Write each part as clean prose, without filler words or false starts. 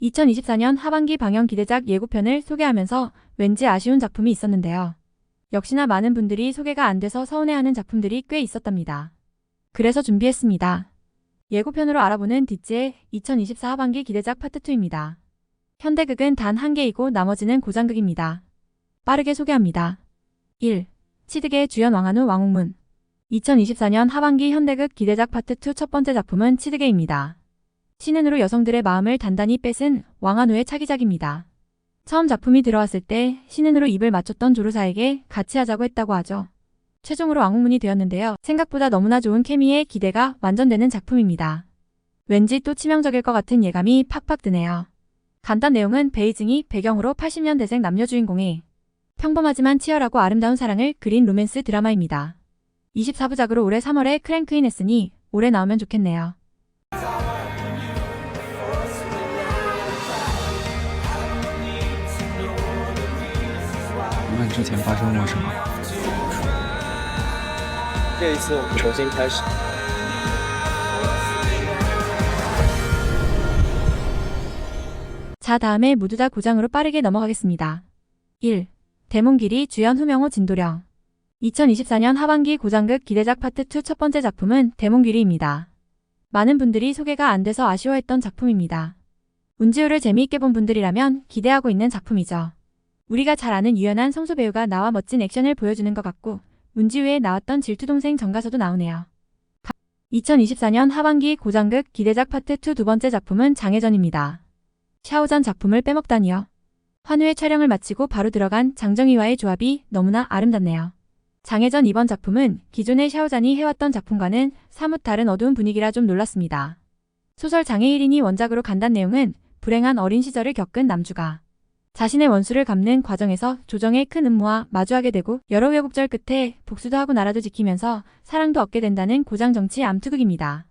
2024년 하반기 방영 기대작 예고편을 소개하면서 왠지 아쉬운 작품이 있었는데요. 역시나 많은 분들이 소개가 안 돼서 서운해하는 작품들이 꽤 있었답니다. 그래서 준비했습니다. 예고편으로 알아보는 뒷지의 2024 하반기 기대작 파트 2입니다. 현대극은 단 한 개이고 나머지는 고장극입니다. 빠르게 소개합니다. 1. 치드계의 주연 왕한우 왕홍문. 2024년 하반기 현대극 기대작 파트 2 첫 번째 작품은 치드계입니다. 신은으로 여성들의 마음을 단단히 뺏은 왕한우의 차기작입니다. 처음 작품이 들어왔을 때 신은으로 입을 맞췄던 조르사에게 같이 하자고 했다고 하죠. 최종으로 왕홍문이 되었는데요. 생각보다 너무나 좋은 케미에 기대가 완전되는 작품입니다. 왠지 또 치명적일 것 같은 예감이 팍팍 드네요. 간단 내용은 베이징이 배경으로 80년대생 남녀 주인공이 평범하지만 치열하고 아름다운 사랑을 그린 로맨스 드라마입니다. 24부작으로 올해 3월에 크랭크인 했으니 올해 나오면 좋겠네요. 你们之前发生过什么？这一次我们重新开始。 자, 다음에 모두 다 고장으로 빠르게 넘어가겠습니다. 1. 대문길이 주연 후명호 진도령. 2024년 하반기 고장극 기대작 파트 2 첫 번째 작품은 대문길이입니다. 많은 분들이 소개가 안 돼서 아쉬워했던 작품입니다. 운지우를 재미있게 본 분들이라면 기대하고 있는 작품이죠. 우리가 잘 아는 유연한 성수 배우가 나와 멋진 액션을 보여주는 것 같고 운지우에 나왔던 질투동생 정가서도 나오네요. 2024년 하반기 고장극 기대작 파트 2 두 번째 작품은 장혜전입니다. 샤오잔 작품을 빼먹다니요. 환우의 촬영을 마치고 바로 들어간 장정희와의 조합이 너무나 아름답네요. 장혜전 이번 작품은 기존의 샤오잔이 해왔던 작품과는 사뭇 다른 어두운 분위기라 좀 놀랐습니다. 소설 장혜일인이 원작으로 간단 내용은 불행한 어린 시절을 겪은 남주가 자신의 원수를 갚는 과정에서 조정의 큰 음모와 마주하게 되고 여러 우여곡절 끝에 복수도 하고 나라도 지키면서 사랑도 얻게 된다는 고장정치 암투극입니다.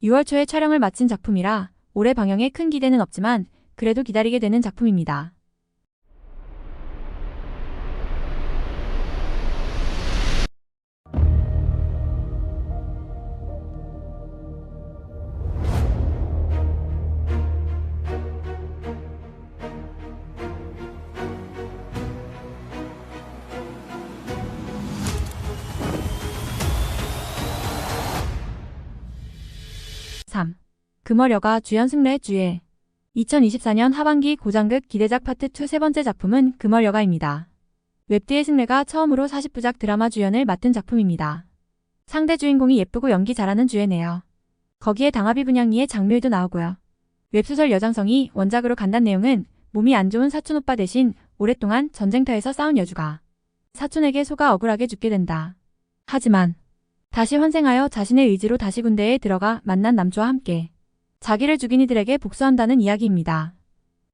6월 초에 촬영을 마친 작품이라 올해 방영에 큰 기대는 없지만 그래도 기다리게 되는 작품입니다. 금월여가 주연 승래 주애. 2024년 하반기 고장극 기대작 파트 2 세 번째 작품은 금월여가입니다. 웹드의 승래가 처음으로 40부작 드라마 주연을 맡은 작품입니다. 상대 주인공이 예쁘고 연기 잘하는 주애네요. 거기에 당하비 분양이의 장묘희도 나오고요. 웹소설 여장성이 원작으로 간단 내용은 몸이 안 좋은 사촌 오빠 대신 오랫동안 전쟁터에서 싸운 여주가 사촌에게 속아 억울하게 죽게 된다. 하지만 다시 환생하여 자신의 의지로 다시 군대에 들어가 만난 남주와 함께 자기를 죽인 이들에게 복수한다는 이야기입니다.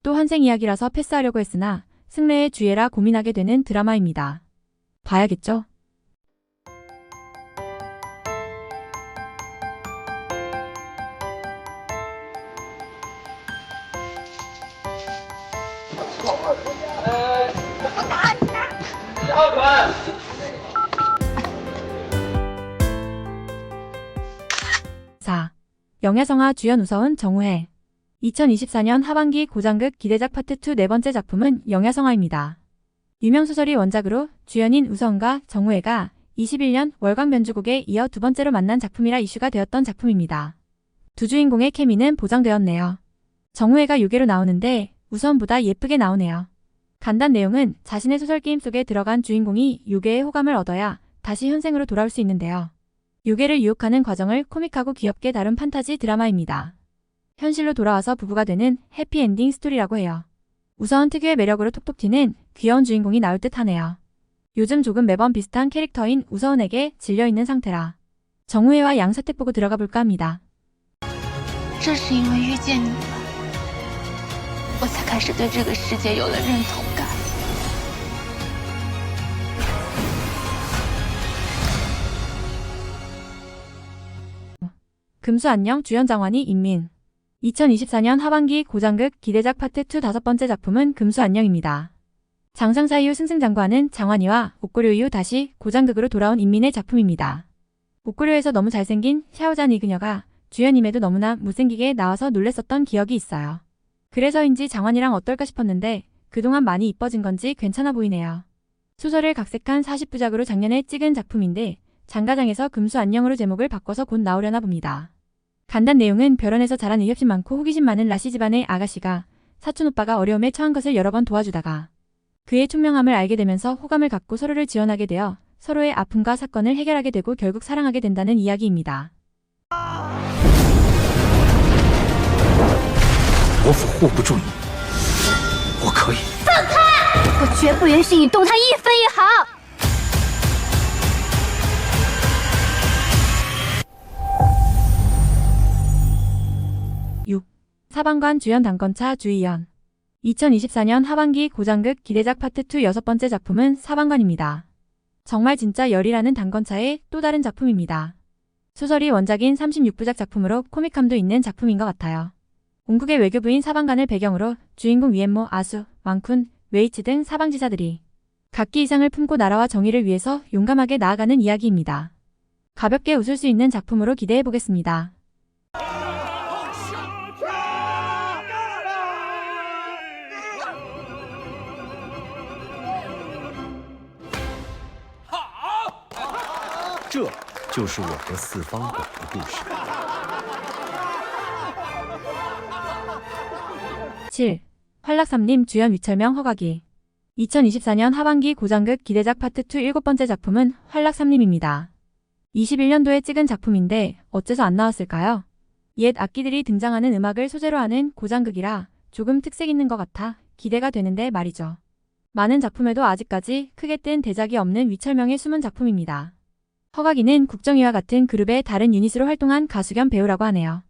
또 환생 이야기라서 패스하려고 했으나 승래의 주애라 고민하게 되는 드라마입니다. 봐야겠죠? 영야성아 주연 우서은 정우혜. 2024년 하반기 고장극 기대작 파트 2 네 번째 작품은 영야성아입니다. 유명 소설이 원작으로 주연인 우서은과 정우혜가 21년 월광 면주곡에 이어 두 번째로 만난 작품이라 이슈가 되었던 작품입니다. 두 주인공의 케미는 보장되었네요. 정우혜가 요괴로 나오는데 우서은보다 예쁘게 나오네요. 간단 내용은 자신의 소설 게임 속에 들어간 주인공이 요괴의 호감을 얻어야 다시 현생으로 돌아올 수 있는데요. 요괴를 유혹하는 과정을 코믹하고 귀엽게 다룬 판타지 드라마입니다. 현실로 돌아와서 부부가 되는 해피엔딩 스토리라고 해요. 우선 특유의 매력으로 톡톡 튀는 귀여운 주인공이 나올 듯 하네요. 요즘 조금 매번 비슷한 캐릭터인 우서은에게 질려있는 상태라 정우혜와 양사택 보고 들어가 볼까 합니다. 这是因为遇见你了，我才开始对这个世界有了认同感。 금수 안녕 주연 장환희 임민. 2024년 하반기 고장극 기대작 파트 2 다섯 번째 작품은 금수 안녕입니다. 장상사 이후 승승장구하는 장환희와 옥고려 이후 다시 고장극으로 돌아온 임민의 작품입니다. 옥고려에서 너무 잘생긴 샤오잔 이 그녀가 주연임에도 너무나 못생기게 나와서 놀랬었던 기억이 있어요. 그래서인지 장원이랑 어떨까 싶었는데 그동안 많이 이뻐진 건지 괜찮아 보이네요. 소설을 각색한 40부작으로 작년에 찍은 작품인데 장가장에서 금수 안녕으로 제목을 바꿔서 곧 나오려나 봅니다. 간단 내용은 별원에서 자란 의협심 많고 호기심 많은 라씨 집안의 아가씨가 사촌 오빠가 어려움에 처한 것을 여러 번 도와주다가 그의 총명함을 알게 되면서 호감을 갖고 서로를 지원하게 되어 서로의 아픔과 사건을 해결하게 되고 결국 사랑하게 된다는 이야기입니다. 伯父护不住你，我可以。 我绝不允许你动他一分一毫。 6. 사방관 주연 단건차 주희연 2024년 하반기 고장극 기대작 파트 2 6번째 작품은 사방관입니다. 정말 진짜 열이라는 단건차의 또 다른 작품입니다. 소설이 원작인 36부작 작품으로 코믹함도 있는 작품인 것 같아요. 옹국의 외교부인 사방관을 배경으로 주인공 위엠모, 아수, 왕쿤, 웨이치 등 사방지사들이 각기 이상을 품고 나라와 정의를 위해서 용감하게 나아가는 이야기입니다. 가볍게 웃을 수 있는 작품으로 기대해 보겠습니다. 这就是我和四方馆的故事。 7. 활락삼님 주연 위철명 허각이 2024년 하반기 고장극 기대작 파트 2 7번째 작품은 활락삼님입니다. 21년도에 찍은 작품인데 어째서 안 나왔을까요? 옛 악기들이 등장하는 음악을 소재로 하는 고장극이라 조금 특색 있는 것 같아 기대가 되는데 말이죠. 많은 작품에도 아직까지 크게 뜬 대작이 없는 위철명의 숨은 작품입니다. 허각이는 국정이와 같은 그룹의 다른 유닛으로 활동한 가수 겸 배우라고 하네요.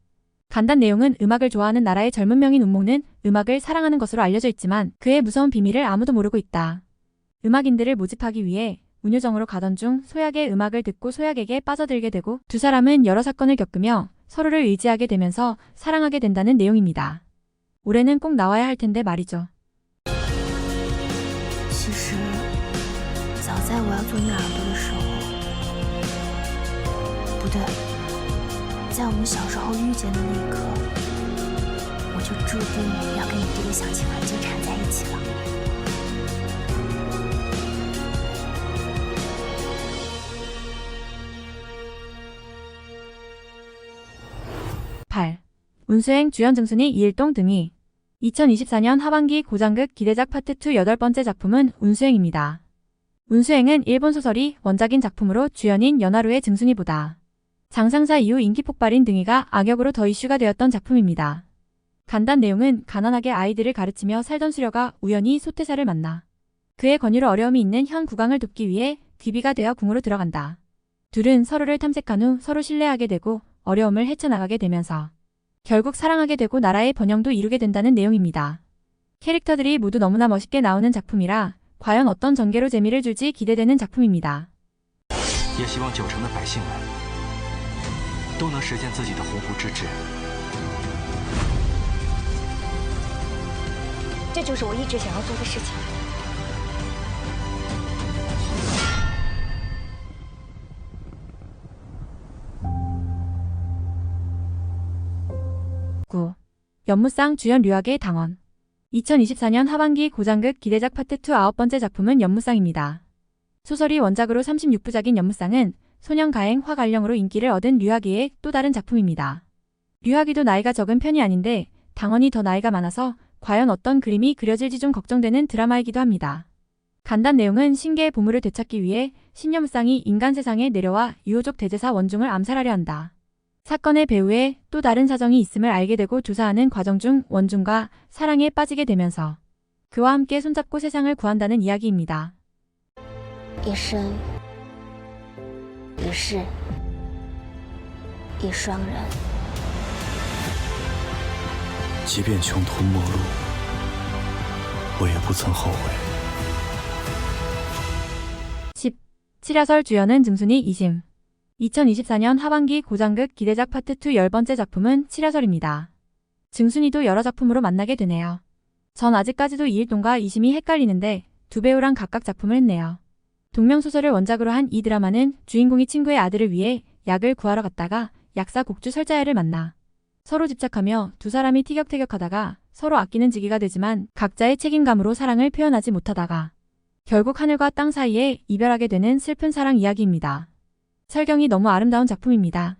간단 내용은 음악을 좋아하는 나라의 젊은 명인 운몽은 음악을 사랑하는 것으로 알려져 있지만 그의 무서운 비밀을 아무도 모르고 있다. 음악인들을 모집하기 위해 운요정으로 가던 중 소약의 음악을 듣고 소약에게 빠져들게 되고 두 사람은 여러 사건을 겪으며 서로를 의지하게 되면서 사랑하게 된다는 내용입니다. 올해는 꼭 나와야 할 텐데 말이죠. 其实，早在我要做你耳朵的时候，不对，在我们小时候遇见的那一刻，我就注定要跟你这个小青蛙纠缠在一起了。 8. 운수행 주연 정순이 이일동 등이 2024년 하반기 고장극 기대작 파트 2 8번째 작품은 운수행입니다. 운수행은 일본 소설이 원작인 작품으로 주연인 연하루의 증순이보다 장상사 이후 인기 폭발인 등이가 악역으로 더 이슈가 되었던 작품입니다. 간단 내용은 가난하게 아이들을 가르치며 살던 수려가 우연히 소태사를 만나 그의 권유로 어려움이 있는 현 국왕을 돕기 위해 귀비가 되어 궁으로 들어간다. 둘은 서로를 탐색한 후 서로 신뢰하게 되고 어려움을 헤쳐나가게 되면서 결국 사랑하게 되고 나라의 번영도 이루게 된다는 내용입니다. 캐릭터들이 모두 너무나 멋있게 나오는 작품이라 과연 어떤 전개로 재미를 줄지 기대되는 작품입니다. 也希望9成的百姓们都能实现自己的鸿鹄之志。这就是我一直想要做的事情。 9. 연무상 주연 류학의 당원 2024년 하반기 고장극 기대작 파트 2 9번째 작품은 연무상입니다. 소설이 원작으로 36부작인 연무상은 소년 가행 화갈령으로 인기를 얻은 류학이의 또 다른 작품입니다. 류학이도 나이가 적은 편이 아닌데 당원이 더 나이가 많아서 과연 어떤 그림이 그려질지 좀 걱정되는 드라마이기도 합니다. 간단 내용은 신계의 보물을 되찾기 위해 신연무상이 인간 세상에 내려와 유호족 대제사 원중을 암살하려 한다. 사건의 배후에 또 다른 사정이 있음을 알게 되고 조사하는 과정 중 원중과 사랑에 빠지게 되면서 그와 함께 손잡고 세상을 구한다는 이야기입니다. 一生一世一双人。即便穷途末路，我也不曾后悔。 10. 칠야설 주연은 증순이 이심 2024년 하반기 고장극 기대작 파트 2 10번째 작품은 칠야설입니다. 증순이도 여러 작품으로 만나게 되네요. 전 아직까지도 이일동과 이심이 헷갈리는데 두 배우랑 각각 작품을 했네요. 동명소설을 원작으로 한 이 드라마는 주인공이 친구의 아들을 위해 약을 구하러 갔다가 약사 곡주 설자야를 만나 서로 집착하며 두 사람이 티격태격하다가 서로 아끼는 지기가 되지만 각자의 책임감으로 사랑을 표현하지 못하다가 결국 하늘과 땅 사이에 이별하게 되는 슬픈 사랑 이야기입니다. 설경이 너무 아름다운 작품입니다.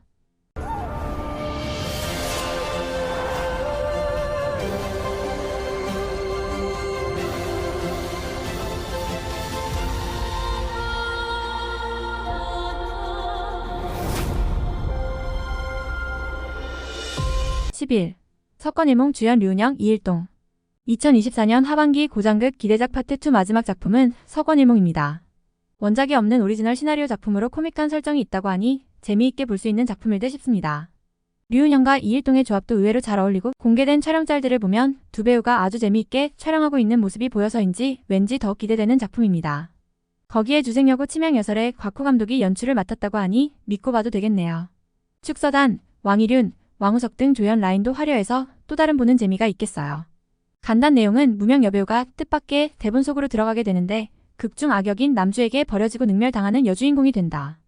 (10일) 석권일몽 주연 류은영 이일동 2024년 하반기 고장극 기대작 파트 2 마지막 작품은 석권일몽입니다. 원작이 없는 오리지널 시나리오 작품으로 코믹한 설정이 있다고 하니 재미있게 볼 수 있는 작품일 듯 싶습니다. 류은영과 이일동의 조합도 의외로 잘 어울리고 공개된 촬영 짤들을 보면 두 배우가 아주 재미있게 촬영하고 있는 모습이 보여서인지 왠지 더 기대되는 작품입니다. 거기에 주생여고 치명여설의 곽호 감독이 연출을 맡았다고 하니 믿고 봐도 되겠네요. 축서단, 왕일윤, 왕우석 등 조연 라인도 화려해서 또 다른 보는 재미가 있겠어요. 간단 내용은 무명 여배우가 뜻밖의 대본 속으로 들어가게 되는데 극중 악역인 남주에게 버려지고 능멸당하는 여주인공이 된다.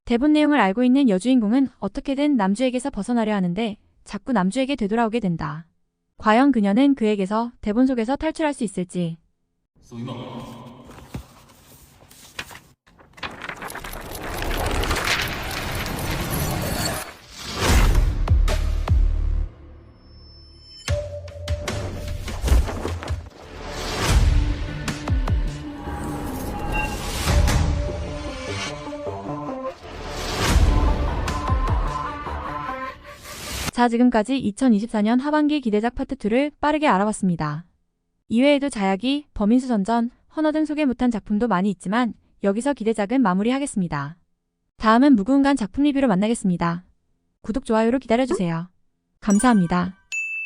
대본 내용을 알고 있는 여주인공은 어떻게든 남주에게서 벗어나려 하는데 자꾸 남주에게 되돌아오게 된다. 과연 그녀는 그에게서 대본 속에서 탈출할 수 있을지. 자, 지금까지 2024년 하반기 기대작 파트 2를 빠르게 알아봤습니다. 이외에도 자야기, 범인수선전, 헌어 등 소개 못한 작품도 많이 있지만 여기서 기대작은 마무리하겠습니다. 다음은 무궁한 작품 리뷰로 만나겠습니다. 구독, 좋아요로 기다려주세요. 감사합니다.